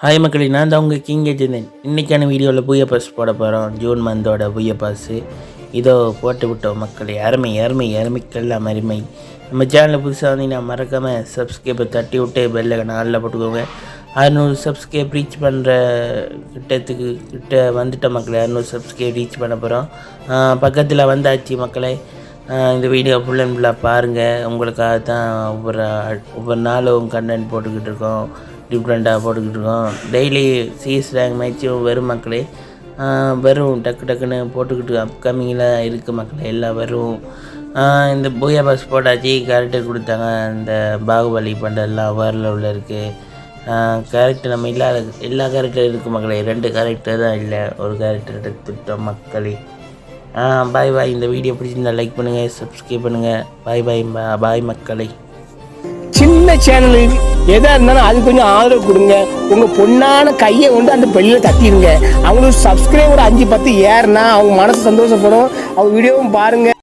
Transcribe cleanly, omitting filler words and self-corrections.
Hi மக்களே, நான் தான் உங்கள் கிங் ஏஜென்ட். இன்றைக்கான வீடியோவில் பூய பாஸ் போட போகிறோம். ஜூன் மந்தோட பூய பாஸு இதோ போட்டு விட்டோம் மக்களே. அருமைக்கெல்லாம் அருமை. நம்ம சேனலில் புதுசாக வந்தீங்கன்னா மறக்காமல் சப்ஸ்கிரைபை தட்டி விட்டு பெல்லை நாளில் போட்டுக்கோங்க. 600 சப்ஸ்கிரைப் ரீச் பண்ணுற கிட்ட வந்துட்ட மக்களே. 600 சப்ஸ்கிரைப் ரீச் பண்ண போகிறோம். பக்கத்தில் வந்தாச்சு மக்களே. இந்த வீடியோ ஃபுல் அண்ட் ஃபுல்லாக பாருங்கள். உங்களுக்காக தான் ஒவ்வொரு நாளும் கண்டென்ட் போட்டுக்கிட்டு இருக்கோம். டிஃப்ரெண்ட்டாக போட்டுக்கிட்டு இருக்கோம். டெய்லி சிஎஸ் ரேங்க் மேட்சும் வரும் மக்களே. வரும் டக்குன்னு போட்டுக்கிட்டு அப்கமிங்கில் இருக்குது மக்களே. எல்லாம் வரும். இந்த பூயா பாஸ் போட்டாச்சு. கேரக்டர் கொடுத்தாங்க. இந்த பாகுபலி பண்டெல்லாம் வேறு லெவலில் இருக்குது. கேரக்டர் நம்ம இல்லாத எல்லா கேரக்டரும் இருக்குது மக்களே. 2 கேரக்டர் தான் இல்லை, ஒரு கேரக்டர் எடுத்துட்டோம் மக்களே. பாய். இந்த வீடியோ பிடிச்சிருந்தா லைக் பண்ணுங்கள், சப்ஸ்கிரைப் பண்ணுங்கள். பாய் மக்களே. சின்ன சேனலு எதாக இருந்தாலும் அது கொஞ்சம் ஆதரவு கொடுங்க. உங்கள் பொண்ணான கையை கொண்டு அந்த பெல்லில் தட்டிடுங்க. அவங்களுக்கு சப்ஸ்கிரைபர் 5-10 ஏறுனா அவங்க மனசு சந்தோஷப்படும். அவங்க வீடியோவும் பாருங்கள்.